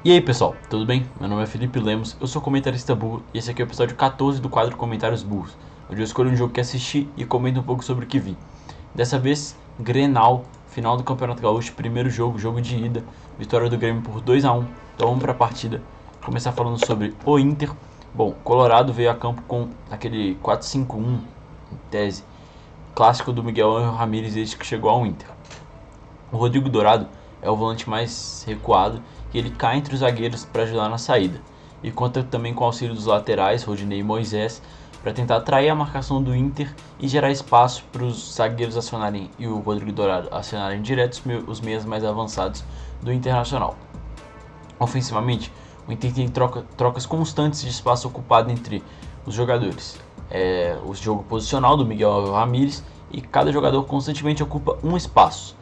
E aí pessoal, tudo bem? Meu nome é Felipe Lemos, eu sou comentarista burro e esse aqui é o episódio 14 do quadro Comentários Burros, onde eu escolho um jogo que assisti e comento um pouco sobre o que vi. Dessa vez, Grenal, final do Campeonato Gaúcho, primeiro jogo, jogo de ida, vitória do Grêmio por 2-1, então vamos para a partida. Começar falando sobre o Inter. Bom, Colorado veio a campo com aquele 4-5-1, em tese, clássico do Miguel Ángel Ramírez desde que chegou ao Inter. O Rodrigo Dourado é o volante mais recuado e ele cai entre os zagueiros para ajudar na saída. E conta também com o auxílio dos laterais, Rodinei e Moisés, para tentar atrair a marcação do Inter e gerar espaço para os zagueiros acionarem e o Rodrigo Dourado acionarem direto os meias mais avançados do Internacional. Ofensivamente, o Inter tem trocas constantes de espaço ocupado entre os jogadores. O jogo posicional do Miguel Ramírez e cada jogador constantemente ocupa um espaço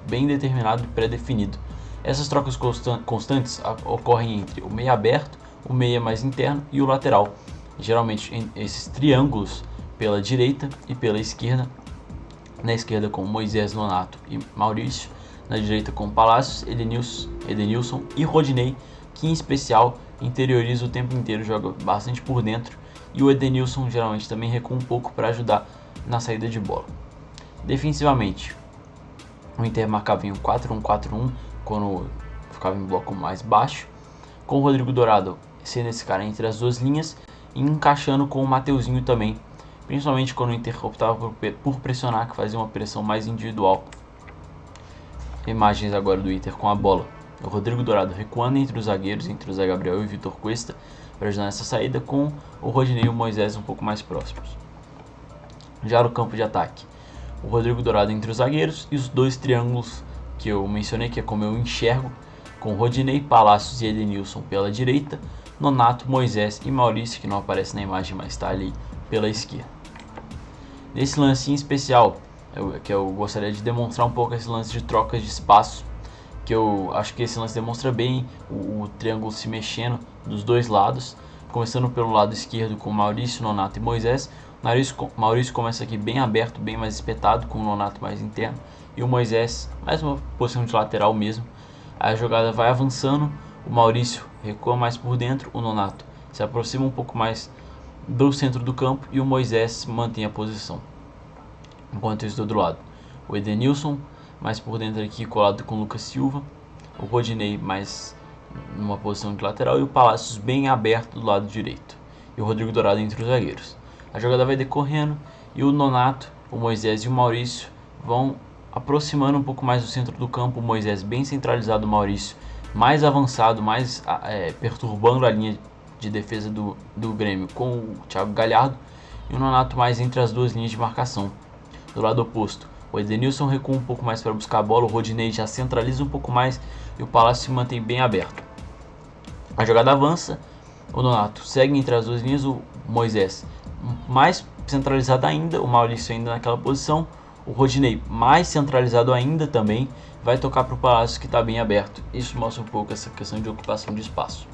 bem determinado e pré-definido. Essas trocas constantes ocorrem entre o meia aberto, o meia mais interno e o lateral. Geralmente esses triângulos pela direita e pela esquerda. Na esquerda com Moisés, Nonato e Maurício. Na direita com Palácios, Edenilson e Rodinei, que em especial interioriza o tempo inteiro, joga bastante por dentro. E o Edenilson geralmente também recua um pouco para ajudar na saída de bola. Defensivamente, o Inter marcava em um 4-1-4-1 quando ficava em bloco mais baixo, com o Rodrigo Dourado sendo esse cara entre as duas linhas e encaixando com o Mateuzinho também, principalmente quando o Inter optava por pressionar, que fazia uma pressão mais individual. Imagens agora do Inter com a bola. O Rodrigo Dourado recuando entre os zagueiros, entre o Zé Gabriel e o Vitor Cuesta, para ajudar nessa saída, com o Rodinei e o Moisés um pouco mais próximos. Já no campo de ataque, o Rodrigo Dourado entre os zagueiros e os dois triângulos que eu mencionei, que é como eu enxergo, com Rodinei, Palácios e Edenilson pela direita, Nonato, Moisés e Maurício, que não aparece na imagem, mas está ali pela esquerda. Nesse lance em especial, eu gostaria de demonstrar um pouco esse lance de trocas de espaço, que eu acho que esse lance demonstra bem o triângulo se mexendo dos dois lados, começando pelo lado esquerdo com Maurício, Nonato e Moisés. Maurício começa aqui bem aberto, bem mais espetado, com o Nonato mais interno, e o Moisés mais uma posição de lateral mesmo. A jogada vai avançando, o Maurício recua mais por dentro, o Nonato se aproxima um pouco mais do centro do campo e o Moisés mantém a posição. Enquanto isso, do outro lado, o Edenilson mais por dentro aqui, colado com o Lucas Silva, o Rodinei mais numa posição de lateral e o Palácios bem aberto do lado direito, e o Rodrigo Dourado entre os zagueiros. A jogada vai decorrendo e o Nonato, o Moisés e o Maurício vão aproximando um pouco mais do centro do campo. O Moisés bem centralizado, o Maurício mais avançado, mais perturbando a linha de defesa do Grêmio com o Thiago Galhardo, e o Nonato mais entre as duas linhas de marcação. Do lado oposto, o Edenilson recua um pouco mais para buscar a bola, o Rodinei já centraliza um pouco mais e o Palácio se mantém bem aberto. A jogada avança, o Nonato segue entre as duas linhas, o Moisés mais centralizado ainda, o Maurício ainda naquela posição, o Rodinei mais centralizado ainda também, vai tocar para o Palácio que está bem aberto. Isso mostra um pouco essa questão de ocupação de espaço.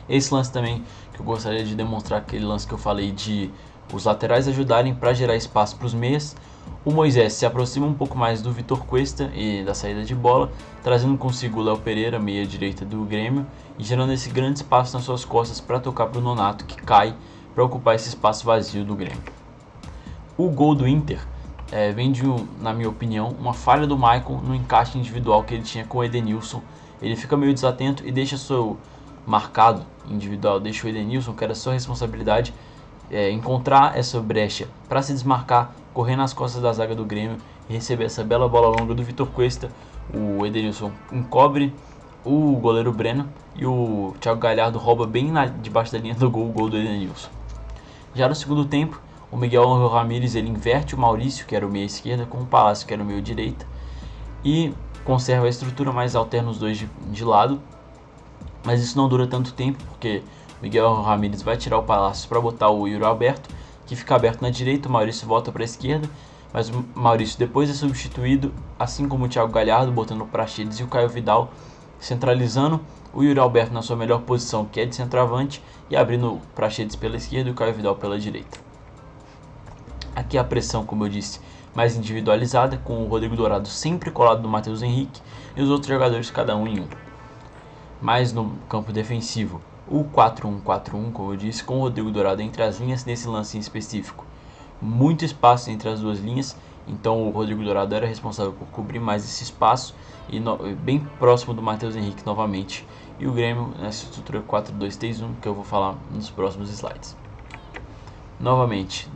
Esse lance também que eu gostaria de demonstrar, aquele lance que eu falei de os laterais ajudarem para gerar espaço para os meias. O Moisés se aproxima um pouco mais do Vitor Cuesta e da saída de bola, trazendo consigo o Léo Pereira, meia direita do Grêmio, e gerando esse grande espaço nas suas costas para tocar para o Nonato, que cai para ocupar esse espaço vazio do Grêmio. O gol do Inter vem de, na minha opinião, uma falha do Maicon no encaixe individual que ele tinha com o Edenilson. Ele fica meio desatento e deixa seu marcado individual, deixa o Edenilson, que era sua responsabilidade, encontrar essa brecha para se desmarcar, correr nas costas da zaga do Grêmio e receber essa bela bola longa do Vitor Cuesta. O Edenilson encobre o goleiro Breno e o Thiago Galhardo rouba bem debaixo da linha do gol, o gol do Edenilson. Já no segundo tempo, o Miguel Ángel Ramírez ele inverte o Maurício, que era o meia esquerda, com o Palácio, que era o meio direita, e conserva a estrutura, mas alterna os dois de lado. Mas isso não dura tanto tempo, porque Miguel Ramírez vai tirar o Palácio para botar o Yuri Alberto, que fica aberto na direita, o Maurício volta para a esquerda, mas o Maurício depois é substituído, assim como o Thiago Galhardo, botando o Praxedes e o Caio Vidal, centralizando o Yuri Alberto na sua melhor posição, que é de centroavante, e abrindo o Praxedes pela esquerda e o Caio Vidal pela direita. Aqui a pressão, como eu disse, mais individualizada, com o Rodrigo Dourado sempre colado do Matheus Henrique e os outros jogadores cada um em um. mais no campo defensivo, o 4-1-4-1, como eu disse, com o Rodrigo Dourado entre as linhas nesse lance em específico. Muito espaço entre as duas linhas, então o Rodrigo Dourado era responsável por cobrir mais esse espaço e bem próximo do Matheus Henrique novamente. E o Grêmio nessa estrutura 4-2-3-1 que eu vou falar nos próximos slides. Novamente,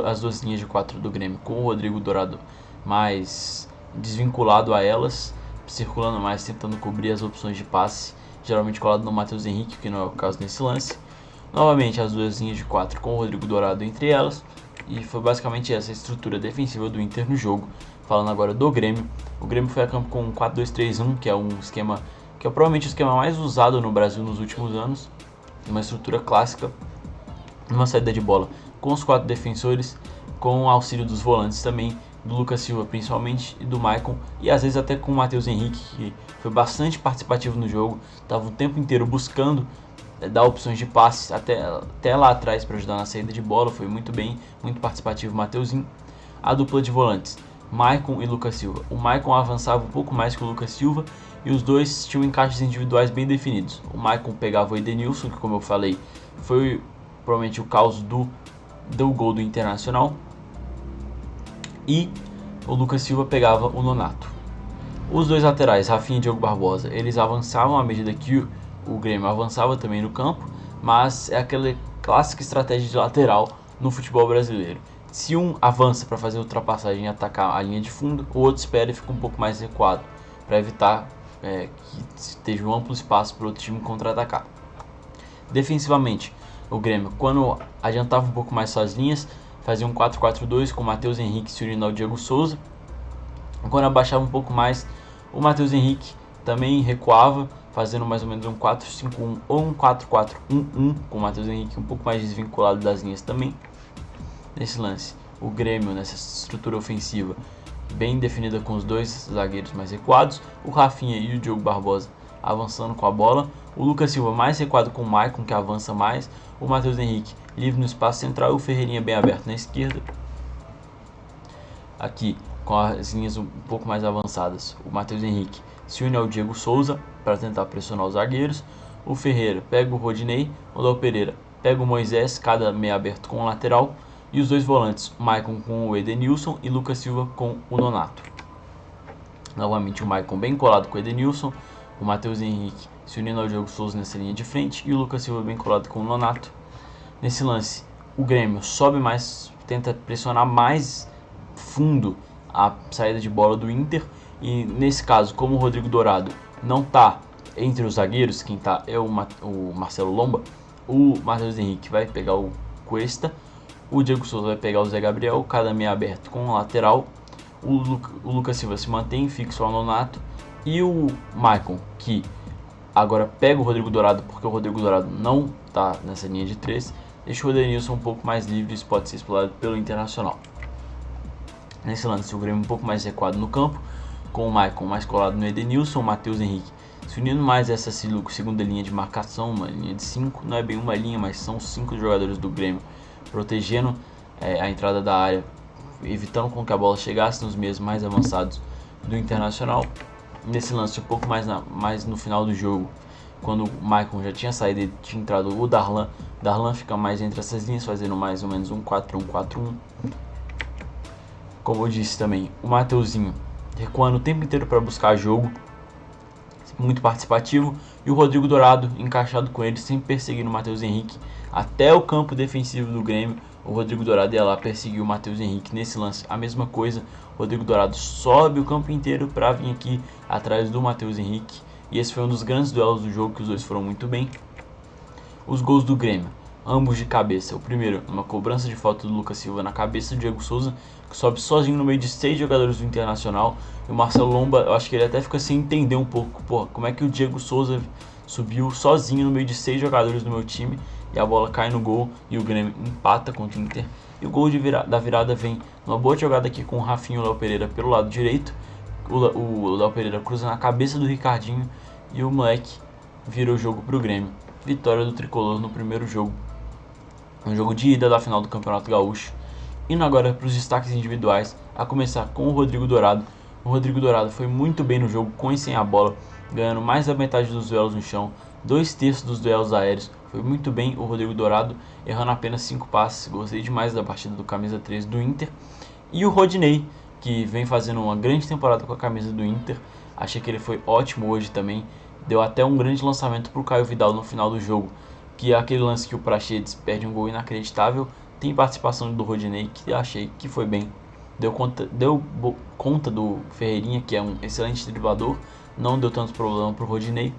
as duas linhas de 4 do Grêmio com o Rodrigo Dourado mais desvinculado a elas, circulando mais, tentando cobrir as opções de passe, geralmente colado no Matheus Henrique, que não é o caso nesse lance. Novamente, as duas linhas de 4 com o Rodrigo Dourado entre elas, e foi basicamente essa a estrutura defensiva do Inter no jogo. Falando agora do Grêmio, o Grêmio foi a campo com um 4-2-3-1, que é um esquema que é provavelmente o esquema mais usado no Brasil nos últimos anos, uma estrutura clássica, uma saída de bola com os 4 defensores, com o auxílio dos volantes também, do Lucas Silva principalmente e do Maicon, e às vezes até com o Matheus Henrique, que foi bastante participativo no jogo, estava o tempo inteiro buscando dar opções de passe até lá atrás para ajudar na saída de bola, foi muito bem, muito participativo o Mateuzinho. A dupla de volantes, Maicon e Lucas Silva. O Maicon avançava um pouco mais que o Lucas Silva e os dois tinham encaixes individuais bem definidos. O Maicon pegava o Edenilson, que como eu falei, foi provavelmente o caos do gol do Internacional, e o Lucas Silva pegava o Nonato. Os dois laterais, Rafinha e Diogo Barbosa, eles avançavam à medida que o Grêmio avançava também no campo, mas é aquela clássica estratégia de lateral no futebol brasileiro. Se um avança para fazer ultrapassagem e atacar a linha de fundo, o outro espera e fica um pouco mais recuado, para evitar que esteja um amplo espaço para o outro time contra-atacar. Defensivamente, o Grêmio, quando adiantava um pouco mais suas linhas, fazia um 4-4-2 com o Matheus Henrique se unindo ao Diego Souza. Quando abaixava um pouco mais, o Matheus Henrique também recuava, fazendo mais ou menos um 4-5-1 ou um 4-4-1-1, com o Matheus Henrique um pouco mais desvinculado das linhas também. Nesse lance, o Grêmio, nessa estrutura ofensiva bem definida com os dois zagueiros mais recuados, o Rafinha e o Diogo Barbosa avançando com a bola, o Lucas Silva mais recuado com o Maicon, que avança mais, o Matheus Henrique livre no espaço central e o Ferreirinha bem aberto na esquerda. Aqui, com as linhas um pouco mais avançadas, o Matheus Henrique se une ao Diego Souza para tentar pressionar os zagueiros, o Ferreira pega o Rodinei, o Léo Pereira pega o Moisés, cada meio aberto com o lateral, e os dois volantes, Maicon com o Edenilson e Lucas Silva com o Nonato. Novamente o Maicon bem colado com o Edenilson, o Matheus Henrique se unindo ao Diego Souza nessa linha de frente e o Lucas Silva bem colado com o Nonato. Nesse lance, o Grêmio sobe mais, tenta pressionar mais fundo a saída de bola do Inter, e nesse caso, como o Rodrigo Dourado não está entre os zagueiros, quem está é o Marcelo Lomba, o Matheus Henrique vai pegar o Cuesta, o Diego Souza vai pegar o Zé Gabriel, cada meia aberto com o lateral, o Lucas Silva se mantém fixo ao Nonato, e o Maicon, que agora pega o Rodrigo Dourado, porque o Rodrigo Dourado não está nessa linha de 3, deixa o Edenilson um pouco mais livre, isso pode ser explorado pelo Internacional. Nesse lance, o Grêmio um pouco mais recuado no campo, com o Maicon mais colado no Edenilson, o Matheus Henrique se unindo mais a essa segunda linha de marcação, uma linha de 5, não é bem uma linha, mas são 5 jogadores do Grêmio protegendo a entrada da área, evitando com que a bola chegasse nos meios mais avançados do Internacional. Nesse lance, um pouco mais no final do jogo, quando o Maicon já tinha saído e tinha entrado o Darlan, fica mais entre essas linhas, fazendo mais ou menos um 4-1-4-1. Como eu disse também, o Mateuzinho recuando o tempo inteiro para buscar jogo, muito participativo, e o Rodrigo Dourado encaixado com ele, sempre perseguindo o Matheus Henrique até o campo defensivo do Grêmio. O Rodrigo Dourado ia lá perseguir o Matheus Henrique nesse lance, a mesma coisa. O Rodrigo Dourado sobe o campo inteiro para vir aqui atrás do Matheus Henrique, e esse foi um dos grandes duelos do jogo, que os dois foram muito bem. Os gols do Grêmio, ambos de cabeça. O primeiro, uma cobrança de falta do Lucas Silva na cabeça do Diego Souza, que sobe sozinho no meio de 6 jogadores do Internacional. E o Marcelo Lomba, eu acho que ele até fica sem entender um pouco, porra, como é que o Diego Souza subiu sozinho no meio de 6 jogadores do meu time, e a bola cai no gol e o Grêmio empata contra o Inter. E o gol da virada vem numa boa jogada aqui com o Rafinha e o Léo Pereira pelo lado direito. O Léo Pereira cruza na cabeça do Ricardinho e o moleque vira o jogo pro Grêmio. Vitória do Tricolor no primeiro jogo, um jogo de ida da final do Campeonato Gaúcho. Indo agora para os destaques individuais, a começar com o Rodrigo Dourado. O Rodrigo Dourado foi muito bem no jogo, com e sem a bola. ganhando mais da metade dos duelos no chão, 2/3 dos duelos aéreos. Foi muito bem o Rodrigo Dourado, errando apenas 5 passes. Gostei demais da partida do camisa 3 do Inter. E o Rodinei, que vem fazendo uma grande temporada com a camisa do Inter. Achei que ele foi ótimo hoje também. Deu até um grande lançamento para o Caio Vidal no final do jogo, que é aquele lance que o Praxedes perde um gol inacreditável. Tem participação do Rodinei, que achei que foi bem. Deu conta do Ferreirinha, que é um excelente driblador. Não deu tanto problema para o Rodinei.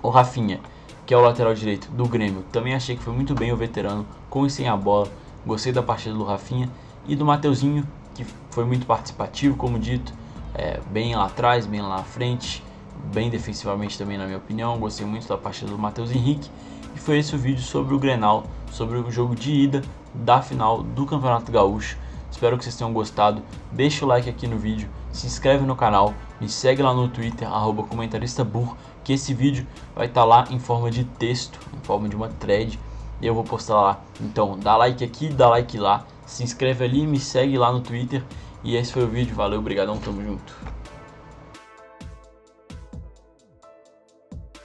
O Rafinha, que é o lateral direito do Grêmio, também achei que foi muito bem o veterano, com e sem a bola. Gostei da partida do Rafinha. E do Mateuzinho, que foi muito participativo, como dito, bem lá atrás, bem lá na frente, bem defensivamente também, na minha opinião. Gostei muito da partida do Matheus Henrique. E foi esse o vídeo sobre o Grenal, sobre o jogo de ida da final do Campeonato Gaúcho. Espero que vocês tenham gostado. Deixa o like aqui no vídeo, se inscreve no canal, me segue lá no Twitter, @comentaristabur, que esse vídeo vai estar lá em forma de texto, em forma de uma thread, e eu vou postar lá. Então dá like aqui, dá like lá, se inscreve ali, me segue lá no Twitter. E esse foi o vídeo, valeu, obrigadão, tamo junto.